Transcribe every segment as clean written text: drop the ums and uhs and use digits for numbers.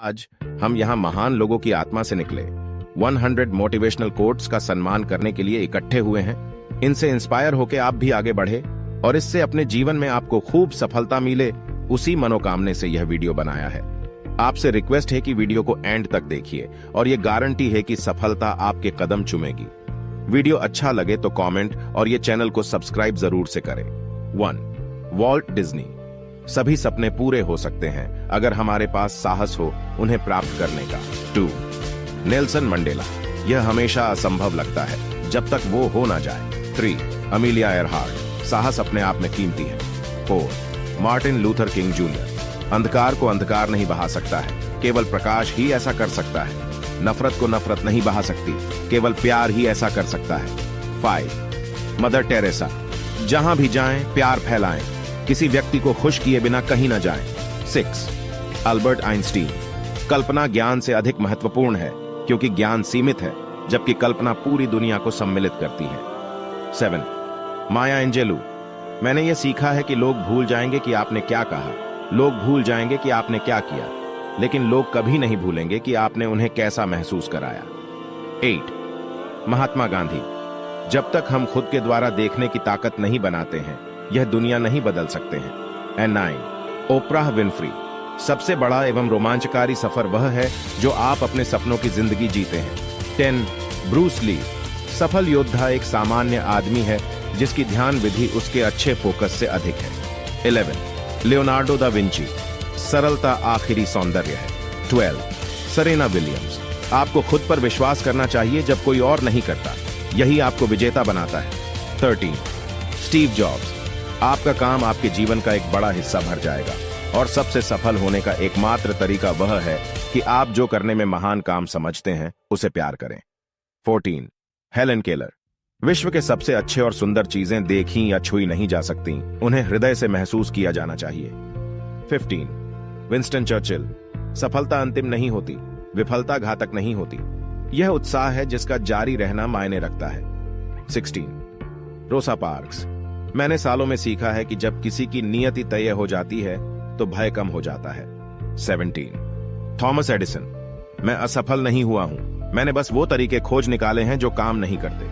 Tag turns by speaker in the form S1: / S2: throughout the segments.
S1: आज हम यहाँ महान लोगों की आत्मा से निकले 100 मोटिवेशनल कोट्स का सम्मान करने के लिए इकट्ठे हुए हैं। इनसे इंस्पायर होकर आप भी आगे बढ़े और इससे अपने जीवन में आपको खूब सफलता मिले, उसी मनोकामने से यह वीडियो बनाया है। आपसे रिक्वेस्ट है कि वीडियो को एंड तक देखिए और यह गारंटी है कि सफलता आपके कदम चूमेगी। वीडियो अच्छा लगे तो कमेंट और ये चैनल को सब्सक्राइब जरूर से करें। 1. Walt Disney. सभी सपने पूरे हो सकते हैं अगर हमारे पास साहस हो उन्हें प्राप्त करने का। 2. Nelson Mandela. यह हमेशा असंभव लगता है जब तक वो हो ना जाए। 3. Amelia Earhart. साहस अपने आप में कीमती है। 4. Martin Luther king junior. अंधकार को अंधकार नहीं बहा सकता है, केवल प्रकाश ही ऐसा कर सकता है। नफरत को नफरत नहीं बहा सकती, केवल प्यार ही ऐसा कर सकता है। 5. Mother Teresa. जहां भी जाएं प्यार फैलाएं, किसी व्यक्ति को खुश किए बिना कहीं न जाएं। 6. Albert Einstein. कल्पना ज्ञान से अधिक महत्वपूर्ण है क्योंकि ज्ञान सीमित है जबकि कल्पना पूरी दुनिया को सम्मिलित करती है। 7. माया एंजेलू। मैंने यह सीखा है कि लोग भूल जाएंगे कि आपने क्या कहा, लोग भूल जाएंगे कि आपने क्या किया, लेकिन लोग कभी नहीं भूलेंगे कि आपने उन्हें कैसा महसूस कराया। 8. महात्मा गांधी। जब तक हम खुद के द्वारा देखने की ताकत नहीं बनाते हैं, यह दुनिया नहीं बदल सकते हैं। एंड 9. ओप्राह विनफ्री। सबसे बड़ा एवं रोमांचकारी सफर वह है जो आप अपने सपनों की जिंदगी जीते हैं। 10. Bruce Lee. सफल योद्धा एक सामान्य आदमी है जिसकी ध्यान विधि उसके अच्छे फोकस से अधिक है। 11. Leonardo da Vinci. सरलता आखिरी सौंदर्य है। 12. Serena Williams. आपको खुद पर विश्वास करना चाहिए जब कोई और नहीं करता, यही आपको विजेता बनाता है। 13. Steve jobs. आपका काम आपके जीवन का एक बड़ा हिस्सा भर जाएगा और सबसे सफल होने का एकमात्र तरीका वह है कि आप जो करने में महान काम समझते हैं उसे प्यार करें। 14. Helen Keller. विश्व के सबसे अच्छे और सुंदर चीजें देखी या छुई नहीं जा सकती, उन्हें हृदय से महसूस किया जाना चाहिए। 15. Winston Churchill. सफलता अंतिम नहीं होती, विफलता घातक नहीं होती, यह उत्साह है जिसका जारी रहना मायने रखता है। 16. रोसा पार्क्स। मैंने सालों में सीखा है कि जब किसी की नियति तय हो जाती है तो भय कम हो जाता है। 17. Thomas Edison. मैं असफल नहीं हुआ हूं, मैंने बस वो तरीके खोज निकाले हैं जो काम नहीं करते।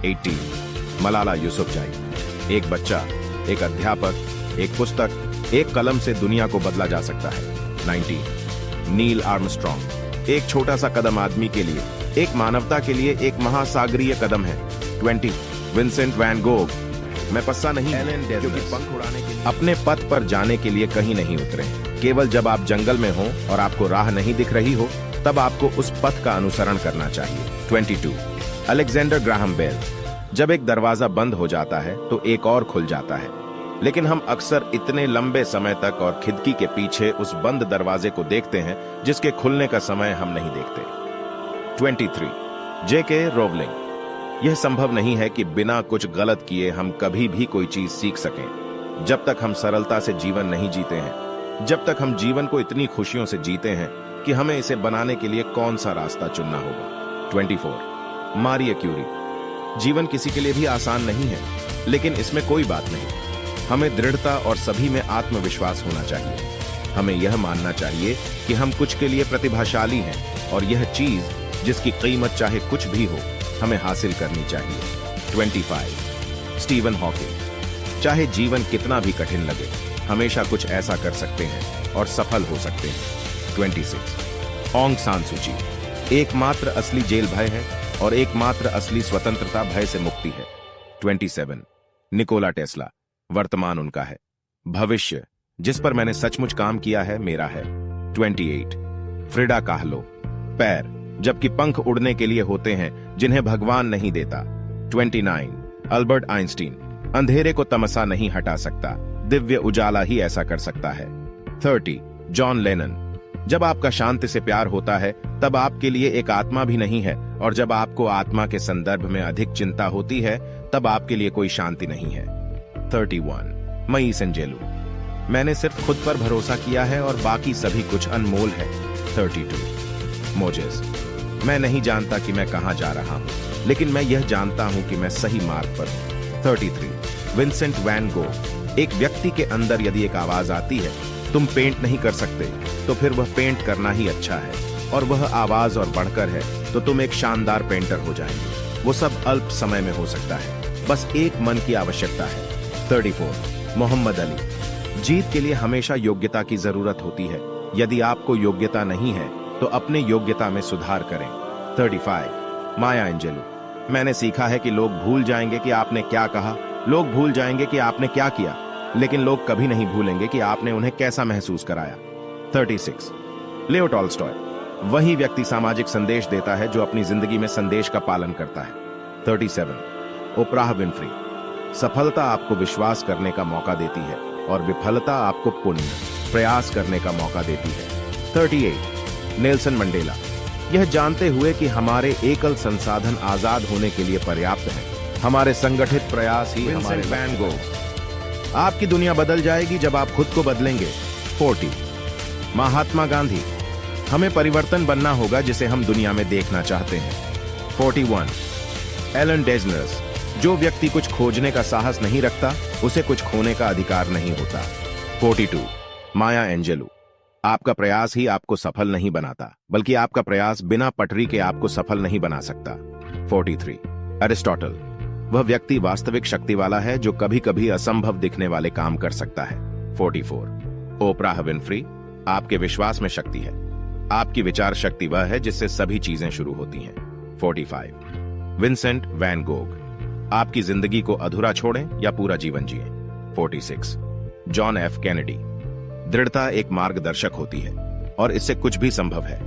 S1: 18. मलाला यूसुफजाई। एक बच्चा, एक अध्यापक, एक पुस्तक, एक कलम से दुनिया को बदला जा सकता है। 19. Neil Armstrong. एक छोटा सा कदम आदमी के लिए, एक मानवता के लिए एक महासागरीय कदम है। 20. Vincent van Gogh. मैं पस्सा नहीं क्योंकि पंख उड़ाने के लिए अपने पथ पर जाने के लिए कहीं नहीं उतरे। केवल जब आप जंगल में हो और आपको राह नहीं दिख रही हो तब आपको उस पथ का अनुसरण करना चाहिए। 22. Alexander Graham Bell. जब एक दरवाजा बंद हो जाता है तो एक और खुल जाता है, लेकिन हम अक्सर इतने लंबे समय तक और खिड़की के पीछे उस बंद दरवाजे को देखते हैं जिसके खुलने का समय हम नहीं देखते। 23. J.K. रोवलिंग। यह संभव नहीं है कि बिना कुछ गलत किए हम कभी भी कोई चीज सीख सकें। जब तक हम सरलता से जीवन नहीं जीते हैं, जब तक हम जीवन को इतनी खुशियों से जीते हैं कि हमें इसे बनाने के लिए कौन सा रास्ता चुनना होगा। 24. मारिया क्यूरी। जीवन किसी के लिए भी आसान नहीं है, लेकिन इसमें कोई बात नहीं। हमें दृढ़ता और सभी में आत्मविश्वास होना चाहिए। हमें यह मानना चाहिए कि हम कुछ के लिए प्रतिभाशाली हैं और यह चीज जिसकी कीमत चाहे कुछ भी हो हमें हासिल करनी चाहिए। 25. Steven Hawking. चाहे जीवन कितना भी कठिन लगे, हमेशा कुछ ऐसा कर सकते हैं और सफल हो सकते हैं। 26. ऑंग सान सूची। एकमात्र असली जेल भय है और एकमात्र असली स्वतंत्रता भय से मुक्ति है। 27. Nikola Tesla. वर्तमान उनका है, भविष्य जिस पर मैंने सचमुच काम किया है मेरा है। 28. फ्रिडा काहलो। पैर जबकि पंख उड़ने के लिए होते हैं जिन्हें भगवान नहीं देता। 29. Albert Einstein. अंधेरे को तमसा नहीं हटा सकता, दिव्य उजाला ही ऐसा कर सकता है। 30. John Lennon. जब आपका शांति से प्यार होता है तब आपके लिए एक आत्मा भी नहीं है, और जब आपको आत्मा के संदर्भ में अधिक चिंता होती है तब आपके लिए कोई शांति नहीं है। 31. मई सेंजेलू। मैंने सिर्फ खुद पर भरोसा किया है और बाकी सभी कुछ अनमोल है। 32. मोजेस। मैं नहीं जानता कि मैं कहां जा रहा हूं, लेकिन मैं यह जानता हूं कि मैं सही मार्ग पर हूं। 33. विंसेंट वैन गो। एक व्यक्ति के अंदर यदि एक आवाज आती है तुम पेंट नहीं कर सकते तो फिर वह पेंट करना ही अच्छा है, और वह आवाज और बढ़कर है तो तुम एक शानदार पेंटर हो जाएंगे। वो सब अल्प समय में हो सकता है, बस एक मन की आवश्यकता है। 34 मोहम्मद अली। जीत के लिए हमेशा योग्यता की जरूरत होती है। यदि आपको योग्यता नहीं है तो अपने योग्यता में सुधार करें। 35 माया एंजेलू। मैंने सीखा है कि लोग भूल जाएंगे कि आपने क्या कहा, लोग भूल जाएंगे कि आपने क्या किया, लेकिन लोग कभी नहीं भूलेंगे कि आपने उन्हें कैसा महसूस कराया। 36 लियो टॉल्स्टॉय। वही व्यक्ति सामाजिक संदेश देता है जो अपनी जिंदगी में संदेश का पालन करता है। 37 ओप्राह विनफ्री। सफलता आपको विश्वास करने का मौका देती है और विफलता आपको पुण्य प्रयास करने का मौका देती है। 38 नेल्सन मंडेला। यह जानते हुए कि हमारे एकल संसाधन आजाद होने के लिए पर्याप्त है, हमारे संगठित प्रयास ही हमारे वैन गोग। आपकी दुनिया बदल जाएगी जब आप खुद को बदलेंगे। 40 महात्मा गांधी। हमें परिवर्तन बनना होगा जिसे हम दुनिया में देखना चाहते हैं। 41 एलन डेजनर्स। जो व्यक्ति कुछ खोजने का साहस नहीं रखता उसे कुछ खोने का अधिकार नहीं होता। 42 माया एंजेलू। आपका प्रयास ही आपको सफल नहीं बनाता, बल्कि आपका प्रयास बिना पटरी के आपको सफल नहीं बना सकता। 43 अरिस्टोटल। वह व्यक्ति वास्तविक शक्ति वाला है जो कभी कभी असंभव दिखने वाले काम कर सकता है। 44 ओप्राह विनफ्री। आपके विश्वास में शक्ति है। आपकी विचार शक्ति वह है जिससे सभी चीजें शुरू होती हैं। 45 विंसेंट वैन गोग। आपकी जिंदगी को अधूरा छोड़ें या पूरा जीवन जिए। 46 जॉन एफ कैनेडी। दृढ़ता एक मार्गदर्शक होती है और इससे कुछ भी संभव है।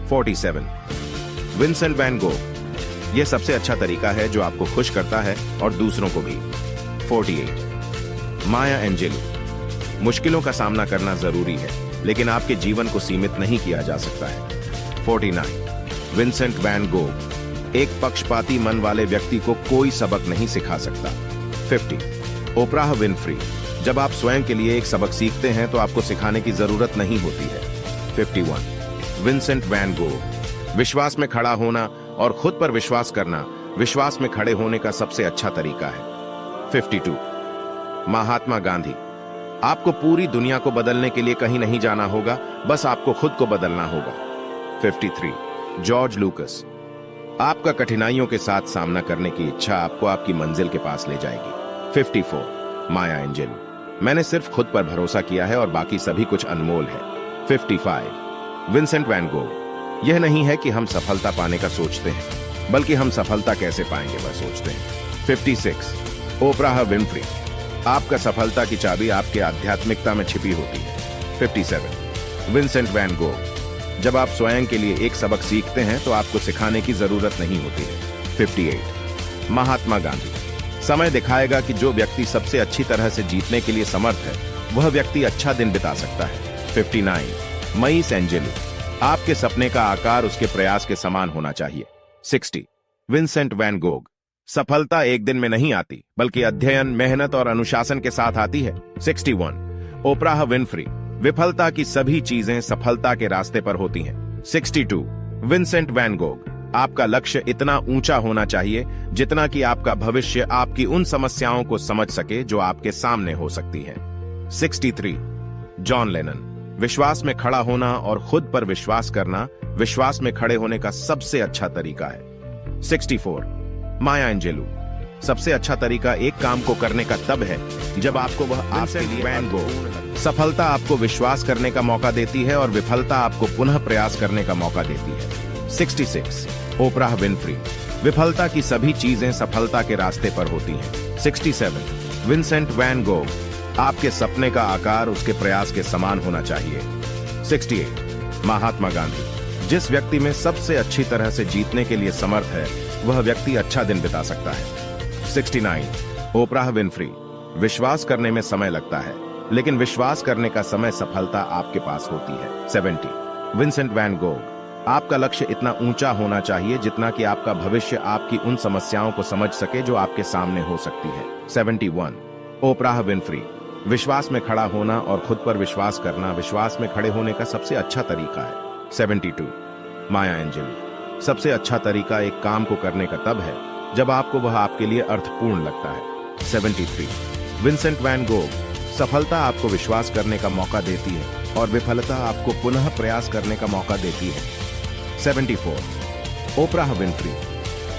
S1: 47 विंसेंट वैन गोग। यह सबसे अच्छा तरीका है जो आपको खुश करता है और दूसरों को भी। 48 माया एंजेलू। मुश्किलों का सामना करना जरूरी है, लेकिन आपके जीवन को सीमित नहीं किया जा सकता है। 49 विंसेंट वैन गोग। एक पक्षपाती मन वाले व्यक्ति को कोई सबक नहीं सिखा सकता। 50 ओप्राह विनफ्री। जब आप स्वयं के लिए एक सबक सीखते हैं तो आपको सिखाने की जरूरत नहीं होती है। 51 विंसेंट वैन गोग। विश्वास में खड़ा होना और खुद पर विश्वास करना विश्वास में खड़े होने का सबसे अच्छा तरीका है। 52 महात्मा गांधी। आपको पूरी दुनिया को बदलने के लिए कहीं नहीं जाना होगा, बस आपको खुद को बदलना होगा। 53 जॉर्ज लूकस। आपका कठिनाइयों के साथ सामना करने की इच्छा आपको आपकी मंजिल के पास ले जाएगी। 54 माया एंजेलू। मैंने सिर्फ खुद पर भरोसा किया है और बाकी सभी कुछ अनमोल है। 55 विंसेंट वैन गोग। यह नहीं है कि हम सफलता पाने का सोचते हैं, बल्कि हम सफलता कैसे पाएंगे वह सोचते हैं। 56 ओप्राह विनफ्री। आपका सफलता की चाबी आपके आध्यात्मिकता में छिपी होती है। 57 विंसेंट वैन गोग। जब आप स्वयं के लिए एक सबक सीखते हैं तो आपको सिखाने की जरूरत नहीं होती है। 58 महात्मा गांधी। समय दिखाएगा कि जो व्यक्ति सबसे अच्छी तरह से जीतने के लिए समर्थ है वह व्यक्ति अच्छा दिन बिता सकता है। 59 मईस एंजेलू। आपके सपने का आकार उसके प्रयास के समान होना चाहिए। 60 विंसेंट वैन गोग। सफलता एक दिन में नहीं आती, बल्कि अध्ययन, मेहनत और अनुशासन के साथ आती है। 61 ओप्राह विनफ्री। विफलता की सभी चीजें सफलता के रास्ते पर होती हैं। 62 विंसेंट वैन गोग। आपका लक्ष्य इतना ऊंचा होना चाहिए जितना कि आपका भविष्य आपकी उन समस्याओं को समझ सके जो आपके सामने हो सकती हैं। 63 जॉन लेनन। विश्वास में खड़ा होना और खुद पर विश्वास करना विश्वास में खड़े होने का सबसे अच्छा तरीका है। 64 माया एंजेलू। सबसे अच्छा तरीका एक काम को करने का तब है जब आपको वह आपके लिए वैन गोग। सफलता आपको विश्वास करने का मौका देती है और विफलता आपको पुनः प्रयास करने का मौका देती है। 66 ओप्राह विनफ्री। विफलता की सभी चीजें सफलता के रास्ते पर होती हैं। 67 विंसेंट वैन गोग। आपके सपने का आकार उसके प्रयास के समान होना चाहिए। 68 महात्मा गांधी। जिस व्यक्ति में सबसे अच्छी तरह से जीतने के लिए समर्थ है वह व्यक्ति अच्छा दिन बिता सकता है। 69 ओप्राह विनफ्री। विश्वास करने में समय लगता है, लेकिन विश्वास करने का समय सफलता आपके पास होती है। 70 विंसेंट वैन गोग। आपका लक्ष्य इतना ऊंचा होना चाहिए जितना कि आपका भविष्य आपकी उन समस्याओं को समझ सके जो आपके सामने हो सकती है। 71 ओप्राह विनफ्री। विश्वास में खड़ा होना और खुद पर विश्वास करना विश्वास में खड़े होने का सबसे अच्छा तरीका है। 72 माया एंजेलू। सबसे अच्छा तरीका एक काम को करने का तब है जब आपको वह आपके लिए अर्थपूर्ण लगता है। 73 विंसेंट वैन गोग। सफलता आपको विश्वास करने का मौका देती है और विफलता आपको पुनः प्रयास करने का मौका देती है। 74 ओप्राह विनफ्री,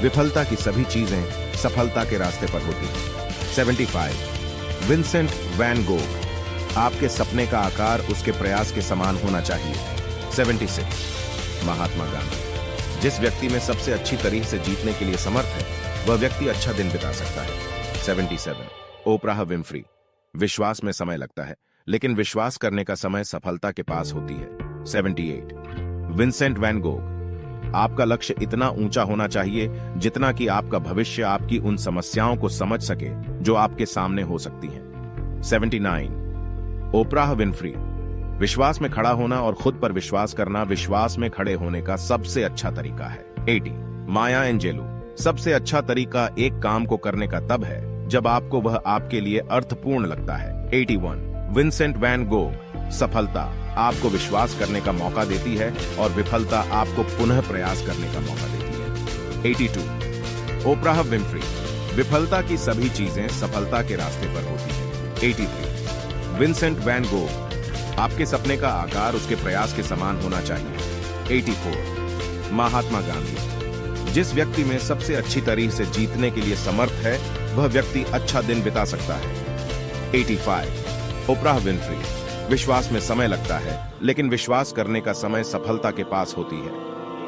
S1: विफलता की सभी चीजें सफलता के रास्ते पर होती हैं। 75 विंसेंट वैन गोग, आपके सपने का आकार उसके प्रयास के समान होना चाहिए। 76 महात्मा गांधी, जिस व्यक्ति में सबसे अच्छी तरीके से जीतने के लिए समर्थ है वह व्यक्ति अच्छा दिन बिता सकता है। 77 ओप्राह विनफ्री, विश्वास में समय लगता है लेकिन विश्वास करने का समय सफलता के पास होती है। 78 विंसेंट वैन गोग, आपका लक्ष्य इतना ऊंचा होना चाहिए जितना कि आपका भविष्य आपकी उन समस्याओं को समझ सके जो आपके सामने हो सकती हैं। 79 ओप्राह विनफ्री, विश्वास में खड़ा होना और खुद पर विश्वास करना विश्वास में खड़े होने का सबसे अच्छा तरीका है। 80 माया एंजेलू, सबसे अच्छा तरीका एक काम को करने का तब है जब आपको वह आपके लिए अर्थपूर्ण लगता है। 81 विंसेंट वैन गोग, सफलता आपको विश्वास करने का मौका देती है और विफलता आपको पुनः प्रयास करने का मौका देती है। 82 ओप्राह विनफ्री, विफलता की सभी चीजें सफलता के रास्ते पर होती हैं। 83 विंसेंट वैन गोग, आपके सपने का आकार उसके प्रयास के समान होना चाहिए। 84 महात्मा गांधी, जिस व्यक्ति में सबसे अच्छी तरीके से जीतने के लिए समर्थ है वह व्यक्ति अच्छा दिन बिता सकता है। 85 ओप्राह विनफ्री, विश्वास में समय लगता है लेकिन विश्वास करने का समय सफलता के पास होती है।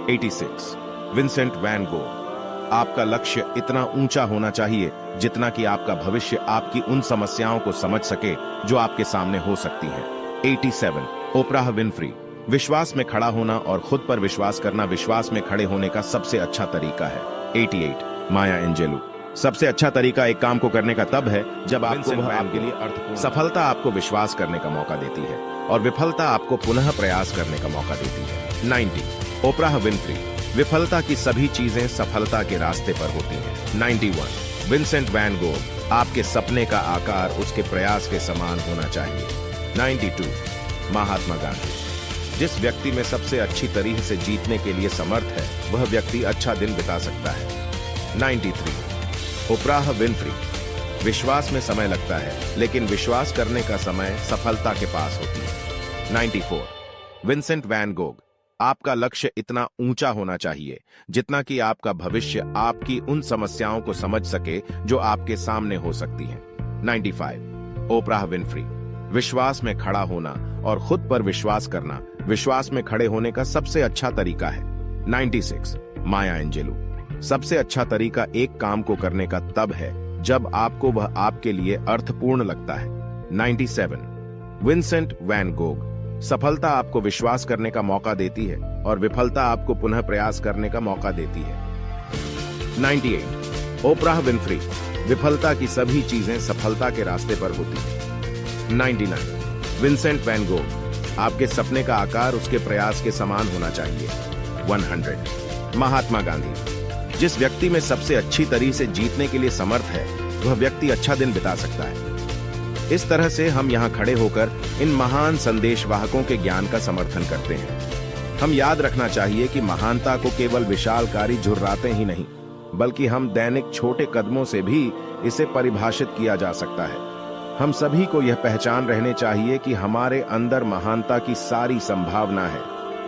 S1: 86 विंसेंट वैन गोग, आपका लक्ष्य इतना ऊंचा होना चाहिए जितना कि आपका भविष्य आपकी उन समस्याओं को समझ सके जो आपके सामने हो सकती हैं। 87 ओप्राह विनफ्री, विश्वास में खड़ा होना और खुद पर विश्वास करना विश्वास में खड़े होने का सबसे अच्छा तरीका है। 88 माया एंजेलू, सबसे अच्छा तरीका एक काम को करने का तब है जब आपको वह आपके लिए अर्थपूर्ण, सफलता आपको विश्वास करने का मौका देती है और विफलता आपको पुनः प्रयास करने का मौका देती है। 90 ओप्राह विनफ्री, विफलता की सभी चीजें सफलता के रास्ते पर होती हैं। 91 विंसेंट वैन गोग, आपके सपने का आकार उसके प्रयास के समान होना चाहिए। 92 महात्मा गांधी, जिस व्यक्ति में सबसे अच्छी तरीके से जीतने के लिए समर्थ है वह व्यक्ति अच्छा दिन बिता सकता है। 93 ओप्राह विनफ्री, विश्वास में समय लगता है लेकिन विश्वास करने का समय सफलता के पास होती है। 94 विंसेंट वैन गोग, आपका लक्ष्य इतना ऊंचा होना चाहिए जितना कि आपका भविष्य आपकी उन समस्याओं को समझ सके जो आपके सामने हो सकती हैं। 95 ओप्राह विनफ्री, विश्वास में खड़ा होना और खुद पर विश्वास करना विश्वास में खड़े होने का सबसे अच्छा तरीका है। 96 माया एंजेलू, सबसे अच्छा तरीका एक काम को करने का तब है जब आपको वह आपके लिए अर्थपूर्ण लगता है। 97 विंसेंट वैन गोग, सफलता आपको विश्वास करने का मौका देती है और विफलता आपको पुनः प्रयास करने का मौका देती है। 98 ओप्राह विनफ्री, विफलता की सभी चीजें सफलता के रास्ते पर होती हैं। 99 विंसेंट वैन गोग, आपके सपने का आकार उसके प्रयास के समान होना चाहिए। 100 महात्मा गांधी, जिस व्यक्ति में सबसे अच्छी तरीके से जीतने के लिए समर्थ है वह व्यक्ति अच्छा दिन बिता सकता है। इस तरह से हम यहाँ खड़े होकर इन महान संदेशवाहकों के ज्ञान का समर्थन करते हैं। हम याद रखना चाहिए कि महानता को केवल विशालकारी झुर्राते ही नहीं बल्कि हम दैनिक छोटे कदमों से भी इसे परिभाषित किया जा सकता है। हम सभी को यह पहचान रहने चाहिए कि हमारे अंदर महानता की सारी संभावना है।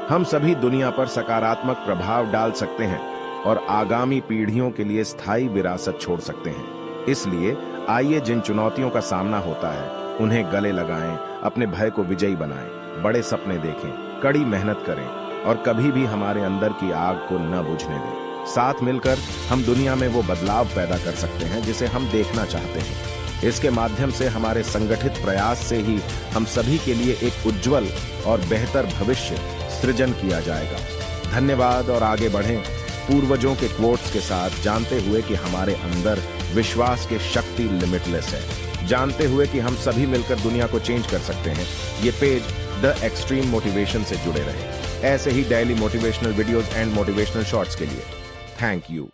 S1: हम सभी दुनिया पर सकारात्मक प्रभाव डाल सकते हैं और आगामी पीढ़ियों के लिए स्थायी विरासत छोड़ सकते हैं। इसलिए आइए जिन चुनौतियों का सामना होता है उन्हें गले लगाएं, अपने भय को विजयी बनाएं, बड़े सपने देखें, कड़ी मेहनत करें और कभी भी हमारे अंदर की आग को न बुझने दें। साथ मिलकर हम दुनिया में वो बदलाव पैदा कर सकते हैं जिसे हम देखना चाहते हैं। इसके माध्यम से हमारे संगठित प्रयास से ही हम सभी के लिए एक उज्जवल और बेहतर भविष्य सृजन किया जाएगा। धन्यवाद और आगे बढ़ें पूर्वजों के क्वोट्स के साथ, जानते हुए कि हमारे अंदर विश्वास की शक्ति लिमिटलेस है, जानते हुए कि हम सभी मिलकर दुनिया को चेंज कर सकते हैं। ये पेज द एक्सट्रीम मोटिवेशन से जुड़े रहे। ऐसे ही daily motivational videos and motivational shorts के लिए थैंक यू।